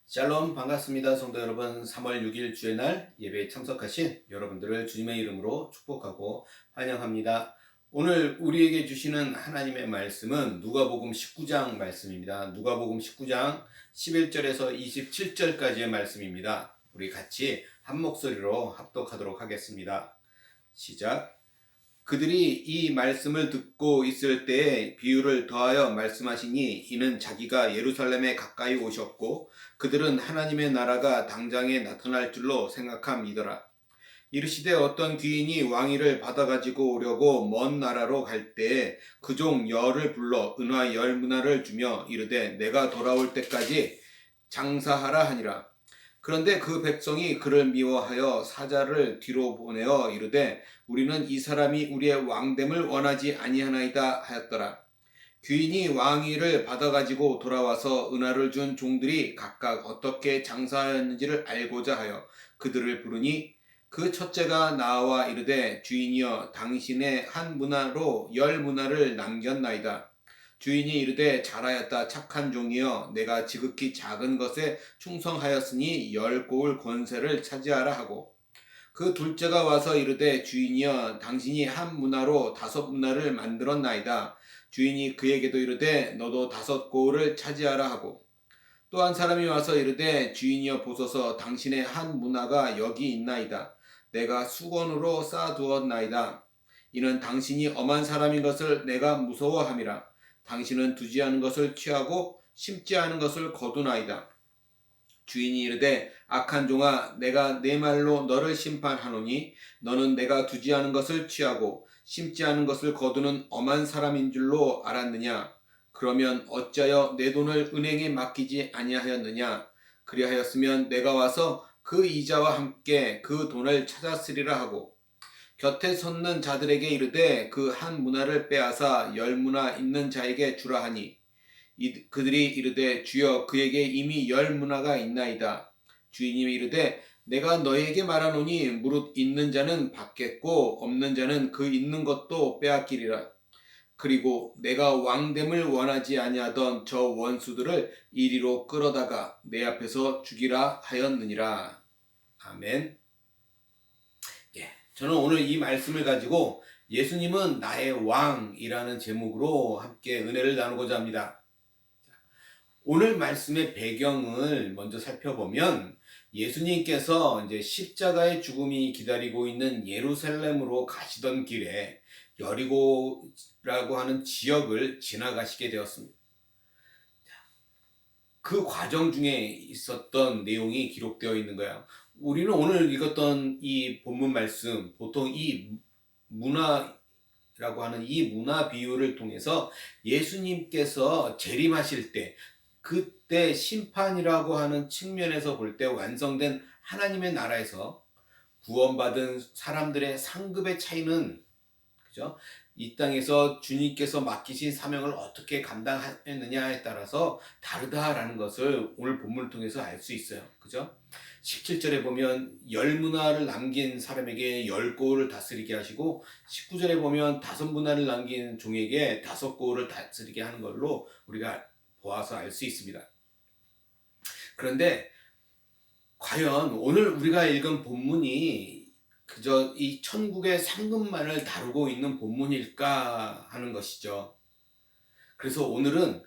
샬롬 반갑습니다. 성도 여러분, 3월 6일 주의 날 예배에 참석하신 여러분들을 주님의 이름으로 축복하고 환영합니다. 오늘 우리에게 주시는 하나님의 말씀은 누가복음 19장 말씀입니다. 누가복음 19장 11절에서 27절까지의 말씀입니다. 우리 같이 한 목소리로 합독하도록 하겠습니다. 시작. 그들이 이 말씀을 듣고 있을 때에 비유를 더하여 말씀하시니 이는 자기가 예루살렘에 가까이 오셨고 그들은 하나님의 나라가 당장에 나타날 줄로 생각함이더라. 이르시되 어떤 귀인이 왕위를 받아가지고 오려고 먼 나라로 갈 때에 그 종 열을 불러 은화 열 문화를 주며 이르되 내가 돌아올 때까지 장사하라 하니라. 그런데 그 백성이 그를 미워하여 사자를 뒤로 보내어 이르되 우리는 이 사람이 우리의 왕됨을 원하지 아니하나이다 하였더라. 귀인이 왕위를 받아가지고 돌아와서 은화를 준 종들이 각각 어떻게 장사하였는지를 알고자 하여 그들을 부르니 그 첫째가 나와 이르되 주인이여 당신의 한 문화로 열 문화를 남겼나이다. 주인이 이르되 잘하였다 착한 종이여 내가 지극히 작은 것에 충성하였으니 열 고을 권세를 차지하라 하고 그 둘째가 와서 이르되 주인이여 당신이 한 문화로 다섯 문화를 만들었나이다. 주인이 그에게도 이르되 너도 다섯 고을을 차지하라 하고 또 한 사람이 와서 이르되 주인이여 보소서 당신의 한 문화가 여기 있나이다. 내가 수건으로 쌓아두었나이다. 이는 당신이 엄한 사람인 것을 내가 무서워함이라. 당신은 두지 않은 것을 취하고 심지 않은 것을 거두나이다. 주인이 이르되 악한 종아 내가 내 말로 너를 심판하노니 너는 내가 두지 않은 것을 취하고 심지 않은 것을 거두는 엄한 사람인 줄로 알았느냐. 그러면 어찌하여 내 돈을 은행에 맡기지 아니하였느냐. 그리하였으면 내가 와서 그 이자와 함께 그 돈을 찾았으리라 하고 곁에 섰는 자들에게 이르되 그 한 문화를 빼앗아 열 문화 있는 자에게 주라 하니 그들이 이르되 주여 그에게 이미 열 문화가 있나이다. 주인이 이르되 내가 너희에게 말하노니 무릇 있는 자는 받겠고 없는 자는 그 있는 것도 빼앗기리라. 그리고 내가 왕됨을 원하지 아니하던 저 원수들을 이리로 끌어다가 내 앞에서 죽이라 하였느니라. 아멘. 저는 오늘 이 말씀을 가지고 예수님은 나의 왕이라는 제목으로 함께 은혜를 나누고자 합니다. 오늘 말씀의 배경을 먼저 살펴보면 예수님께서 이제 십자가의 죽음이 기다리고 있는 예루살렘으로 가시던 길에 여리고라고 하는 지역을 지나가시게 되었습니다. 그 과정 중에 있었던 내용이 기록되어 있는 거예요. 우리는 오늘 읽었던 이 본문 말씀, 보통 이 문화라고 하는 이 문화 비유를 통해서 예수님께서 재림하실 때, 그때 심판이라고 하는 측면에서 볼 때 완성된 하나님의 나라에서 구원받은 사람들의 상급의 차이는, 그죠? 이 땅에서 주님께서 맡기신 사명을 어떻게 감당했느냐에 따라서 다르다라는 것을 오늘 본문을 통해서 알 수 있어요. 그죠? 17절에 보면 열 문화를 남긴 사람에게 열 고을을 다스리게 하시고 19절에 보면 다섯 문화를 남긴 종에게 다섯 고을을 다스리게 하는 걸로 우리가 보아서 알 수 있습니다. 그런데 과연 오늘 우리가 읽은 본문이 그저 이 천국의 상급만을 다루고 있는 본문일까 하는 것이죠. 그래서 오늘은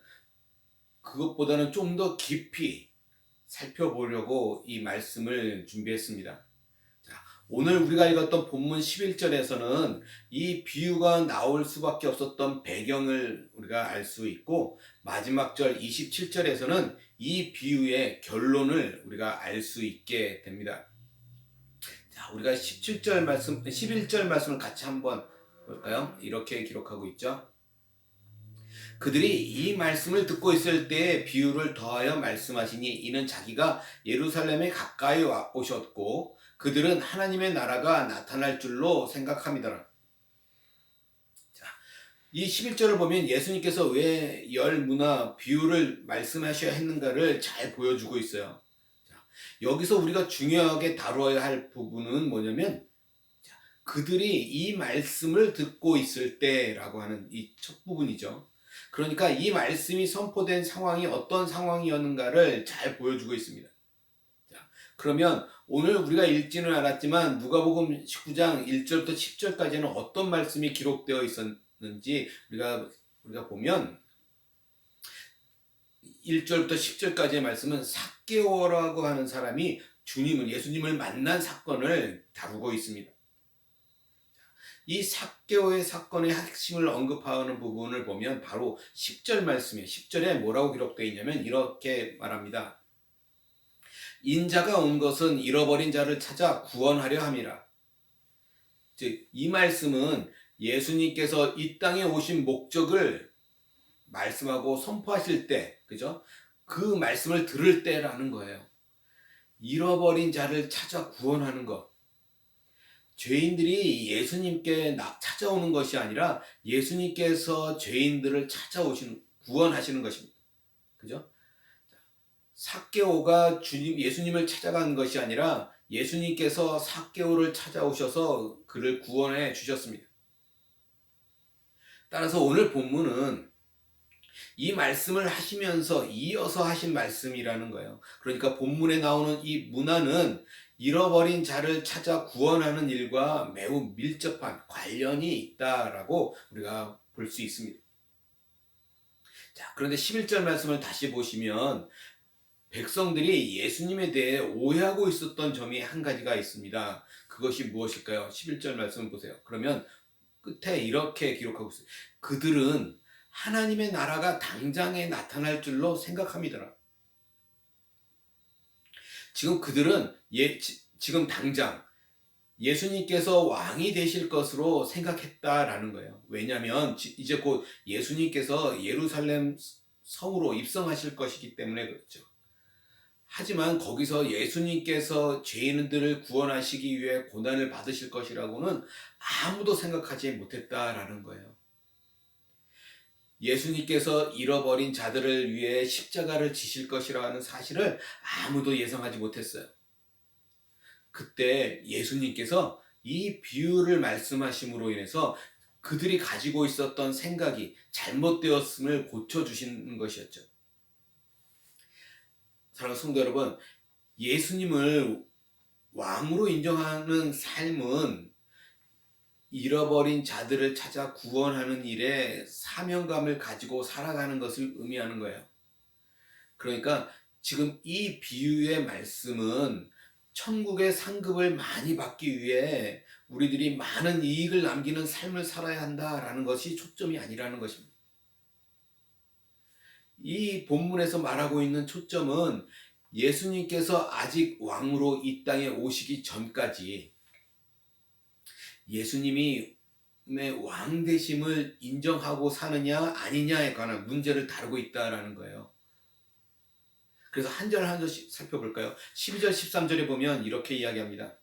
그것보다는 좀 더 깊이 살펴보려고 이 말씀을 준비했습니다. 자, 오늘 우리가 읽었던 본문 11절에서는 이 비유가 나올 수밖에 없었던 배경을 우리가 알 수 있고 마지막 절 27절에서는 이 비유의 결론을 우리가 알 수 있게 됩니다. 자, 우리가 17절 말씀, 11절 말씀을 같이 한번 볼까요? 이렇게 기록하고 있죠. 그들이 이 말씀을 듣고 있을 때에 비유를 더하여 말씀하시니 이는 자기가 예루살렘에 가까이 오셨고 그들은 하나님의 나라가 나타날 줄로 생각함이더라. 자, 이 11절을 보면 예수님께서 왜 열 문화 비유를 말씀하셔야 했는가를 잘 보여주고 있어요. 자, 여기서 우리가 중요하게 다루어야 할 부분은 뭐냐면 그들이 이 말씀을 듣고 있을 때라고 하는 이 첫 부분이죠. 그러니까 이 말씀이 선포된 상황이 어떤 상황이었는가를 잘 보여주고 있습니다. 그러면 오늘 우리가 읽지는 않았지만 누가복음 19장 1절부터 10절까지는 어떤 말씀이 기록되어 있었는지 우리가 보면 1절부터 10절까지의 말씀은 삭개오라고 하는 사람이 예수님을 만난 사건을 다루고 있습니다. 이 삭개오의 사건의 핵심을 언급하는 부분을 보면 바로 10절 말씀이에요. 10절에 뭐라고 기록되어 있냐면 이렇게 말합니다. 인자가 온 것은 잃어버린 자를 찾아 구원하려 함이라. 즉, 이 말씀은 예수님께서 이 땅에 오신 목적을 말씀하고 선포하실 때, 그죠? 그 말씀을 들을 때라는 거예요. 잃어버린 자를 찾아 구원하는 것. 죄인들이 예수님께 찾아오는 것이 아니라 예수님께서 죄인들을 구원하시는 것입니다. 그죠? 삭개오가 예수님을 찾아간 것이 아니라 예수님께서 삭개오를 찾아오셔서 그를 구원해 주셨습니다. 따라서 오늘 본문은 이 말씀을 하시면서 이어서 하신 말씀이라는 거예요. 그러니까 본문에 나오는 이 문화는 잃어버린 자를 찾아 구원하는 일과 매우 밀접한 관련이 있다라고 우리가 볼 수 있습니다. 자, 그런데 11절 말씀을 다시 보시면 백성들이 예수님에 대해 오해하고 있었던 점이 한 가지가 있습니다. 그것이 무엇일까요? 11절 말씀 보세요. 그러면 끝에 이렇게 기록하고 있어요. 그들은 하나님의 나라가 당장에 나타날 줄로 생각합니다. 지금 그들은 지금 당장 예수님께서 왕이 되실 것으로 생각했다라는 거예요. 왜냐하면 이제 곧 예수님께서 예루살렘 성으로 입성하실 것이기 때문에 그렇죠. 하지만 거기서 예수님께서 죄인들을 구원하시기 위해 고난을 받으실 것이라고는 아무도 생각하지 못했다라는 거예요. 예수님께서 잃어버린 자들을 위해 십자가를 지실 것이라는 사실을 아무도 예상하지 못했어요. 그때 예수님께서 이 비유를 말씀하심으로 인해서 그들이 가지고 있었던 생각이 잘못되었음을 고쳐주시는 것이었죠. 사랑하는 성도 여러분, 예수님을 왕으로 인정하는 삶은 잃어버린 자들을 찾아 구원하는 일에 사명감을 가지고 살아가는 것을 의미하는 거예요. 그러니까 지금 이 비유의 말씀은 천국의 상급을 많이 받기 위해 우리들이 많은 이익을 남기는 삶을 살아야 한다라는 것이 초점이 아니라는 것입니다. 이 본문에서 말하고 있는 초점은 예수님께서 아직 왕으로 이 땅에 오시기 전까지 예수님이 왕 되심을 인정하고 사느냐 아니냐에 관한 문제를 다루고 있다라는 거예요. 그래서 한 절 한 절씩 살펴볼까요? 12절 13절에 보면 이렇게 이야기합니다.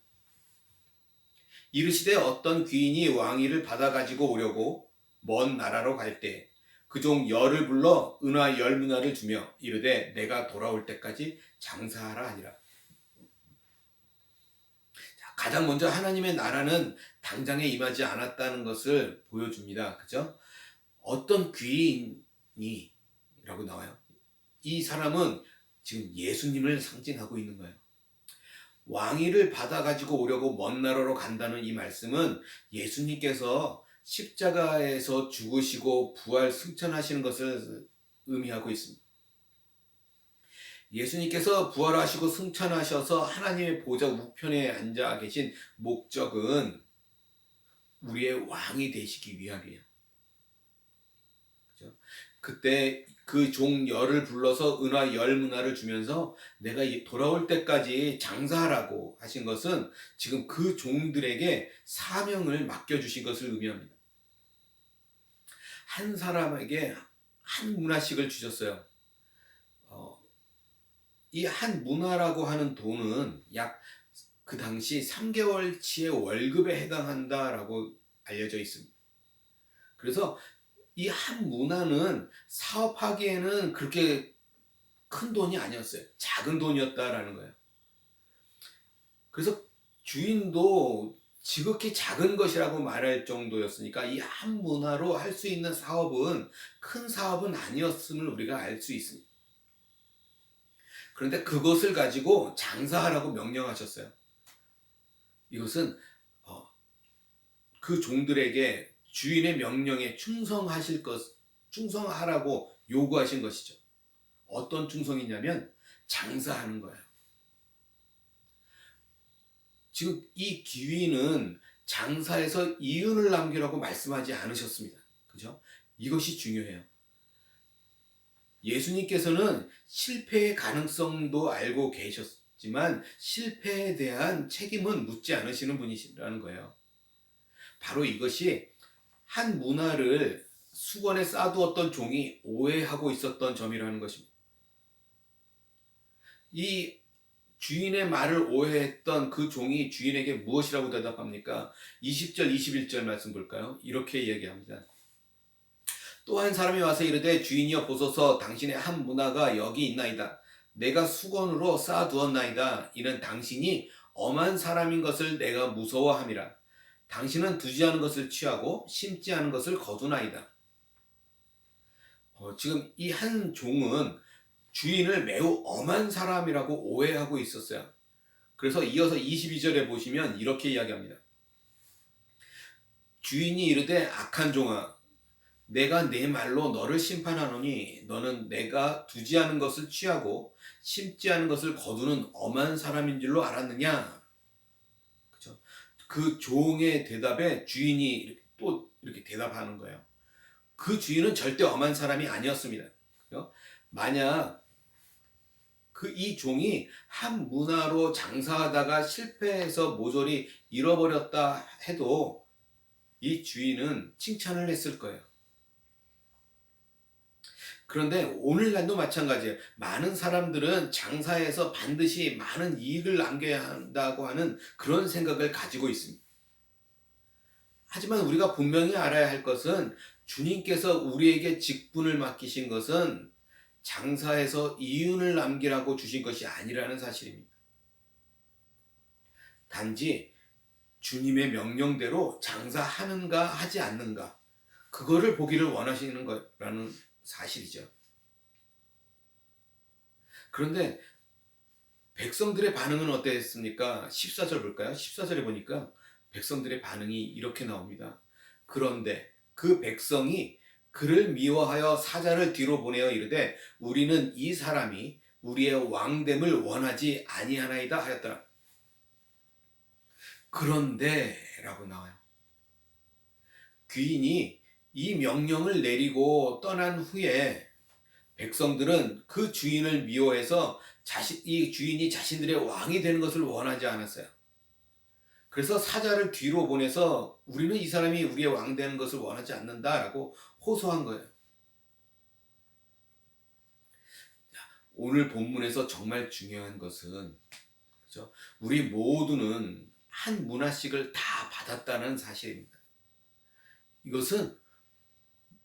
이르시되 어떤 귀인이 왕위를 받아 가지고 오려고 먼 나라로 갈 때 그 종 열을 불러 은화 열문화를 주며 이르되 내가 돌아올 때까지 장사하라 하니라. 가장 먼저 하나님의 나라는 당장에 임하지 않았다는 것을 보여줍니다. 그죠? 어떤 귀인이라고 나와요. 이 사람은 지금 예수님을 상징하고 있는 거예요. 왕위를 받아가지고 오려고 먼 나라로 간다는 이 말씀은 예수님께서 십자가에서 죽으시고 부활 승천하시는 것을 의미하고 있습니다. 예수님께서 부활하시고 승천하셔서 하나님의 보좌 우편에 앉아 계신 목적은 우리의 왕이 되시기 위함이에요. 그렇죠? 그때 그 종 열을 불러서 은화 열문화를 주면서 내가 돌아올 때까지 장사하라고 하신 것은 지금 그 종들에게 사명을 맡겨주신 것을 의미합니다. 한 사람에게 한 문화씩을 주셨어요. 이 한 문화라고 하는 돈은 약 그 당시 3개월치의 월급에 해당한다라고 알려져 있습니다. 그래서 이 한 문화는 사업하기에는 그렇게 큰 돈이 아니었어요. 작은 돈이었다라는 거예요. 그래서 주인도 지극히 작은 것이라고 말할 정도였으니까 이 한 문화로 할 수 있는 사업은 큰 사업은 아니었음을 우리가 알 수 있습니다. 그런데 그것을 가지고 장사하라고 명령하셨어요. 이것은 어, 그 종들에게 주인의 명령에 충성하라고 요구하신 것이죠. 어떤 충성이냐면 장사하는 거예요. 지금 이 귀인은 장사에서 이윤을 남기라고 말씀하지 않으셨습니다. 그죠? 이것이 중요해요. 예수님께서는 실패의 가능성도 알고 계셨지만 실패에 대한 책임은 묻지 않으시는 분이시라는 거예요. 바로 이것이 한 문화를 수건에 쌓아두었던 종이 오해하고 있었던 점이라는 것입니다. 이 주인의 말을 오해했던 그 종이 주인에게 무엇이라고 대답합니까? 20절, 21절 말씀 볼까요? 이렇게 이야기합니다. 또 한 사람이 와서 이르되 주인이여 보소서 당신의 한 문화가 여기 있나이다. 내가 수건으로 쌓아두었나이다. 이는 당신이 엄한 사람인 것을 내가 무서워함이라. 당신은 두지 않은 것을 취하고 심지 않은 것을 거두나이다. 지금 이 한 종은 주인을 매우 엄한 사람이라고 오해하고 있었어요. 그래서 이어서 22절에 보시면 이렇게 이야기합니다. 주인이 이르되 악한 종아 내가 내 말로 너를 심판하노니 너는 내가 두지 않은 것을 취하고 심지 않은 것을 거두는 엄한 사람인 줄로 알았느냐. 그렇죠? 그 종의 대답에 주인이 또 이렇게 대답하는 거예요. 그 주인은 절대 엄한 사람이 아니었습니다. 그렇죠? 만약 이 종이 한 문화로 장사하다가 실패해서 모조리 잃어버렸다 해도 이 주인은 칭찬을 했을 거예요. 그런데 오늘날도 마찬가지예요. 많은 사람들은 장사에서 반드시 많은 이익을 남겨야 한다고 하는 그런 생각을 가지고 있습니다. 하지만 우리가 분명히 알아야 할 것은 주님께서 우리에게 직분을 맡기신 것은 장사에서 이윤을 남기라고 주신 것이 아니라는 사실입니다. 단지 주님의 명령대로 장사하는가 하지 않는가 그거를 보기를 원하시는 거라는 사실이죠. 그런데 백성들의 반응은 어땠습니까? 14절 볼까요? 14절에 보니까 백성들의 반응이 이렇게 나옵니다. 그런데 그 백성이 그를 미워하여 사자를 뒤로 보내어 이르되 우리는 이 사람이 우리의 왕됨을 원하지 아니하나이다 하였더라. 그런데 라고 나와요. 귀인이 이 명령을 내리고 떠난 후에 백성들은 그 주인을 미워해서 이 주인이 자신들의 왕이 되는 것을 원하지 않았어요. 그래서 사자를 뒤로 보내서 우리는 이 사람이 우리의 왕 되는 것을 원하지 않는다라고 호소한 거예요. 오늘 본문에서 정말 중요한 것은 그렇죠? 우리 모두는 한 문화씩을 다 받았다는 사실입니다. 이것은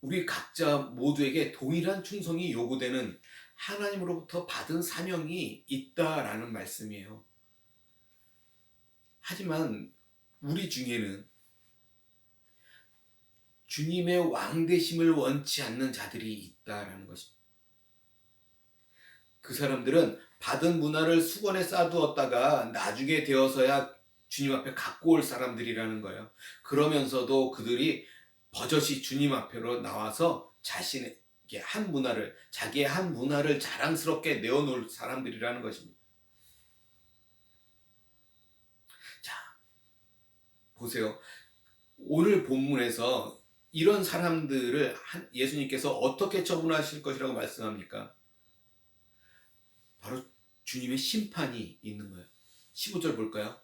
우리 각자 모두에게 동일한 충성이 요구되는 하나님으로부터 받은 사명이 있다라는 말씀이에요. 하지만 우리 중에는 주님의 왕되심을 원치 않는 자들이 있다라는 것입니다. 그 사람들은 받은 문화를 수건에 쌓아두었다가 나중에 되어서야 주님 앞에 갖고 올 사람들이라는 거예요. 그러면서도 그들이 버젓이 주님 앞으로 나와서 자기의 한 문화를 자랑스럽게 내어놓을 사람들이라는 것입니다. 자, 보세요. 오늘 본문에서 이런 사람들을 예수님께서 어떻게 처분하실 것이라고 말씀합니까? 바로 주님의 심판이 있는 거예요. 15절 볼까요?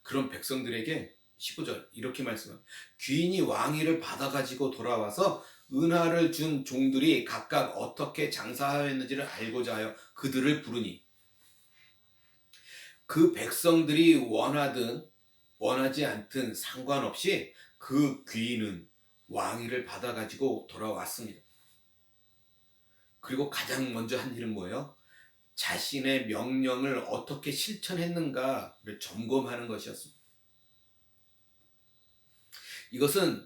그런 백성들에게 15절 이렇게 말씀합니다. 귀인이 왕위를 받아가지고 돌아와서 은하를 준 종들이 각각 어떻게 장사하였는지를 알고자 하여 그들을 부르니 그 백성들이 원하든 원하지 않든 상관없이 그 귀인은 왕위를 받아가지고 돌아왔습니다. 그리고 가장 먼저 한 일은 뭐예요? 자신의 명령을 어떻게 실천했는가를 점검하는 것이었습니다. 이것은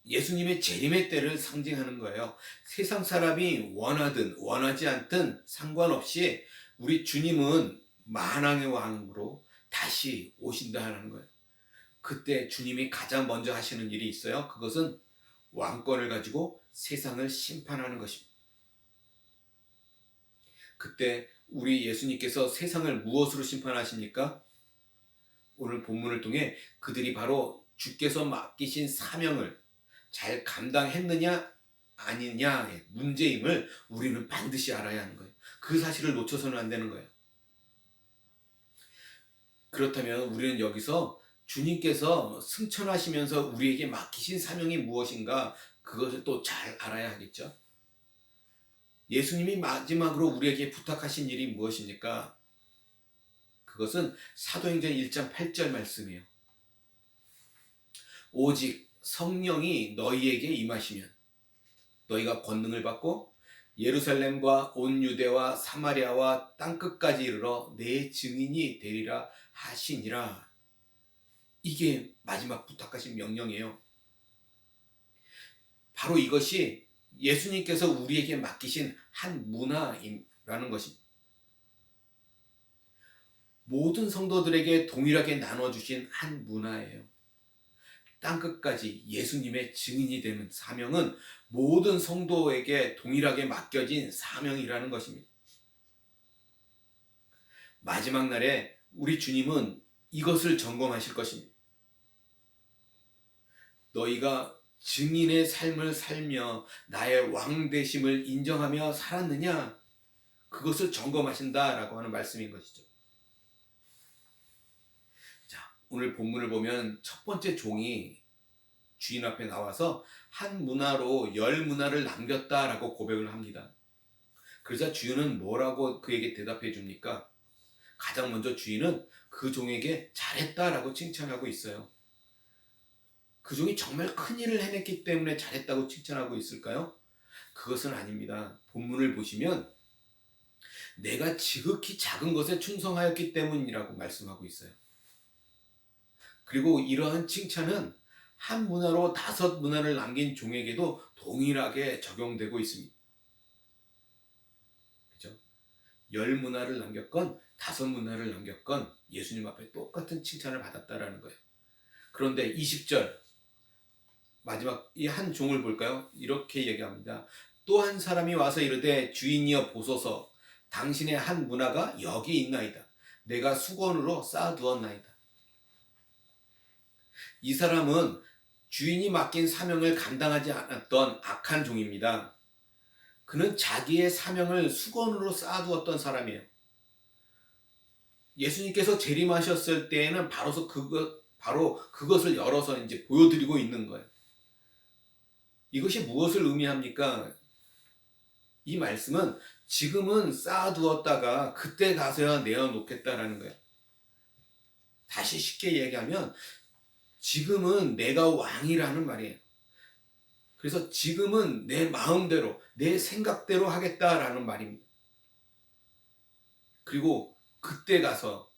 예수님의 재림의 때를 상징하는 거예요. 세상 사람이 원하든 원하지 않든 상관없이 우리 주님은 만왕의 왕으로 다시 오신다는 거예요. 그때 주님이 가장 먼저 하시는 일이 있어요. 그것은 왕권을 가지고 세상을 심판하는 것입니다. 그때 우리 예수님께서 세상을 무엇으로 심판하십니까? 오늘 본문을 통해 그들이 바로 주께서 맡기신 사명을 잘 감당했느냐 아니냐의 문제임을 우리는 반드시 알아야 하는 거예요. 그 사실을 놓쳐서는 안 되는 거예요. 그렇다면 우리는 여기서 주님께서 승천하시면서 우리에게 맡기신 사명이 무엇인가, 그것을 또 잘 알아야 하겠죠. 예수님이 마지막으로 우리에게 부탁하신 일이 무엇입니까? 그것은 사도행전 1장 8절 말씀이에요. 오직 성령이 너희에게 임하시면 너희가 권능을 받고 예루살렘과 온 유대와 사마리아와 땅끝까지 이르러 내 증인이 되리라 하시니라. 이게 마지막 부탁하신 명령이에요. 바로 이것이 예수님께서 우리에게 맡기신 한 문화라는 것입니다. 모든 성도들에게 동일하게 나눠주신 한 문화예요. 땅끝까지 예수님의 증인이 되는 사명은 모든 성도에게 동일하게 맡겨진 사명이라는 것입니다. 마지막 날에 우리 주님은 이것을 점검하실 것입니다. 너희가 증인의 삶을 살며 나의 왕되심을 인정하며 살았느냐? 그것을 점검하신다라고 하는 말씀인 것이죠. 자, 오늘 본문을 보면 첫 번째 종이 주인 앞에 나와서 한 문화로 10문화를 남겼다라고 고백을 합니다. 그러자 주인은 뭐라고 그에게 대답해 줍니까? 가장 먼저 주인은 그 종에게 잘했다라고 칭찬하고 있어요. 그 종이 정말 큰 일을 해냈기 때문에 잘했다고 칭찬하고 있을까요? 그것은 아닙니다. 본문을 보시면 내가 지극히 작은 것에 충성하였기 때문이라고 말씀하고 있어요. 그리고 이러한 칭찬은 한 문화로 5문화를 남긴 종에게도 동일하게 적용되고 있습니다. 그죠? 10문화를 남겼건 5문화를 남겼건 예수님 앞에 똑같은 칭찬을 받았다라는 거예요. 그런데 20절 마지막 이 한 종을 볼까요? 이렇게 얘기합니다. 또 한 사람이 와서 이르되 주인이여 보소서, 당신의 한 문화가 여기 있나이다. 내가 수건으로 쌓아두었나이다. 이 사람은 주인이 맡긴 사명을 감당하지 않았던 악한 종입니다. 그는 자기의 사명을 수건으로 쌓아두었던 사람이에요. 예수님께서 재림하셨을 때에는 바로 그것을 열어서 이제 보여드리고 있는 거예요. 이것이 무엇을 의미합니까? 이 말씀은 지금은 쌓아두었다가 그때 가서야 내어놓겠다라는 거예요. 다시 쉽게 얘기하면 지금은 내가 왕이라는 말이에요. 그래서 지금은 내 마음대로, 내 생각대로 하겠다라는 말입니다. 그리고 그때 가서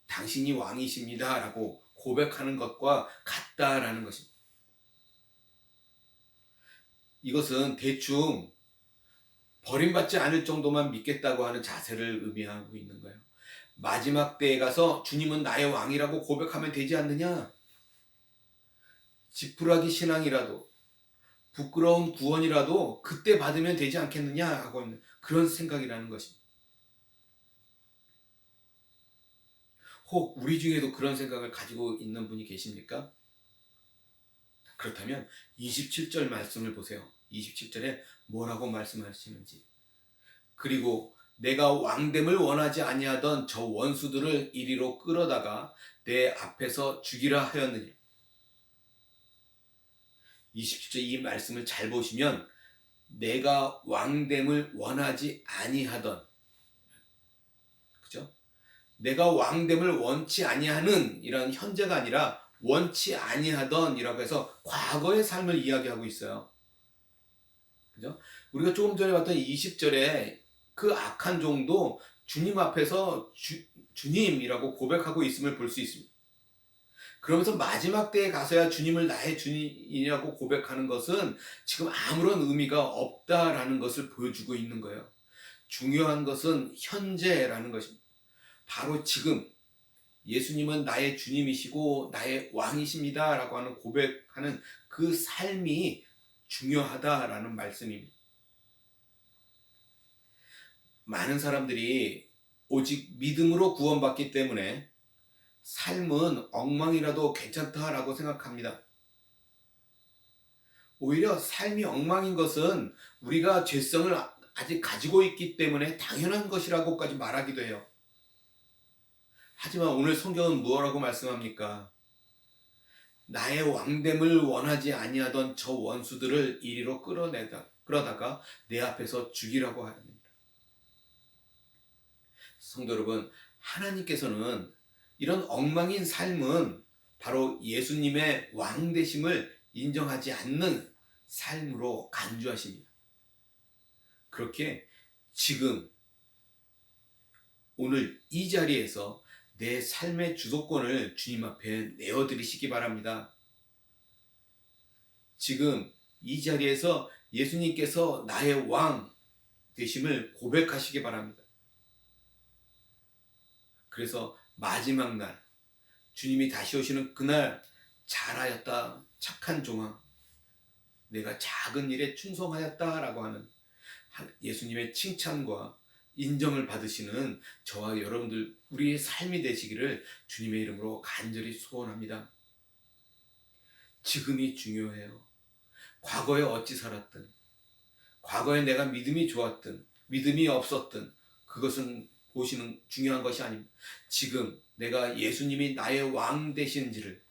당신이 왕이십니다 라고 고백하는 것과 같다라는 것입니다. 이것은 대충 버림받지 않을 정도만 믿겠다고 하는 자세를 의미하고 있는 거예요. 마지막 때에 가서 주님은 나의 왕이라고 고백하면 되지 않느냐? 지푸라기 신앙이라도 부끄러운 구원이라도 그때 받으면 되지 않겠느냐 하고 있는 그런 생각이라는 것입니다. 혹 우리 중에도 그런 생각을 가지고 있는 분이 계십니까? 그렇다면 27절 말씀을 보세요. 27절에 뭐라고 말씀하시는지. 그리고 내가 왕됨을 원하지 아니하던 저 원수들을 이리로 끌어다가 내 앞에서 죽이라 하였느니. 27절 이 말씀을 잘 보시면 내가 왕됨을 원하지 아니하던, 그죠? 내가 왕됨을 원치 아니하는 이런 현재가 아니라 원치 아니하던 이라고 해서 과거의 삶을 이야기하고 있어요. 그죠? 우리가 조금 전에 봤던 20절에 그 악한 종도 주님 앞에서 주님이라고 고백하고 있음을 볼 수 있습니다. 그러면서 마지막 때에 가서야 주님을 나의 주님이라고 고백하는 것은 지금 아무런 의미가 없다라는 것을 보여주고 있는 거예요. 중요한 것은 현재라는 것입니다. 바로 지금 예수님은 나의 주님이시고 나의 왕이십니다 라고 하는 고백하는 그 삶이 중요하다라는 말씀입니다. 많은 사람들이 오직 믿음으로 구원받기 때문에 삶은 엉망이라도 괜찮다라고 생각합니다. 오히려 삶이 엉망인 것은 우리가 죄성을 아직 가지고 있기 때문에 당연한 것이라고까지 말하기도 해요. 하지만 오늘 성경은 무엇라고 말씀합니까? 나의 왕됨을 원하지 아니하던 저 원수들을 이리로 끌어다가 내 앞에서 죽이라고 합니다. 성도 여러분, 하나님께서는 이런 엉망인 삶은 바로 예수님의 왕되심을 인정하지 않는 삶으로 간주하십니다. 그렇게 지금 오늘 이 자리에서 내 삶의 주도권을 주님 앞에 내어드리시기 바랍니다. 지금 이 자리에서 예수님께서 나의 왕 되심을 고백하시기 바랍니다. 그래서 마지막 날 주님이 다시 오시는 그날 잘하였다 착한 종아 내가 작은 일에 충성하였다라고 하는 예수님의 칭찬과 인정을 받으시는 저와 여러분들 우리의 삶이 되시기를 주님의 이름으로 간절히 소원합니다. 지금이 중요해요. 과거에 어찌 살았든 과거에 내가 믿음이 좋았든 믿음이 없었든 그것은 보시는 중요한 것이 아닙니다. 지금 내가 예수님이 나의 왕 되신지를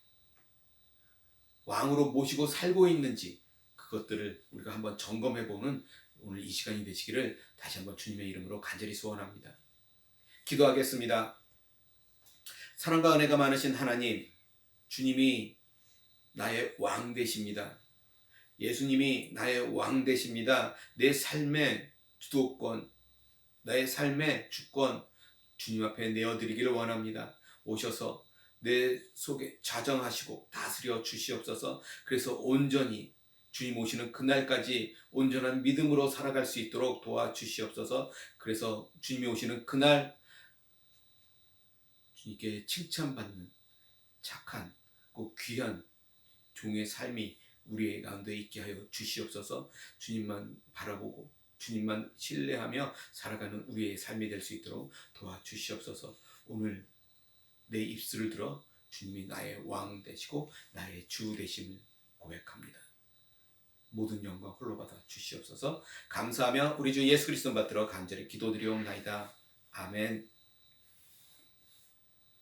왕으로 모시고 살고 있는지 그것들을 우리가 한번 점검해보는 오늘 이 시간이 되시기를 다시 한번 주님의 이름으로 간절히 소원합니다. 기도하겠습니다. 사랑과 은혜가 많으신 하나님, 주님이 나의 왕 되십니다. 예수님이 나의 왕 되십니다. 내 삶의 주도권, 나의 삶의 주권 주님 앞에 내어드리기를 원합니다. 오셔서 내 속에 좌정하시고 다스려 주시옵소서. 그래서 온전히 주님 오시는 그날까지 온전한 믿음으로 살아갈 수 있도록 도와주시옵소서. 그래서 주님이 오시는 그날 주님께 칭찬받는 착한 꼭 귀한 종의 삶이 우리의 가운데 있게 하여 주시옵소서. 주님만 바라보고 주님만 신뢰하며 살아가는 우리의 삶이 될 수 있도록 도와주시옵소서. 오늘 내 입술을 들어 주님이 나의 왕 되시고 나의 주 되심을 고백합니다. 모든 영광 홀로 받아 주시옵소서. 감사하며 우리 주 예수 그리스도 받들어 간절히 기도드리옵나이다. 아멘.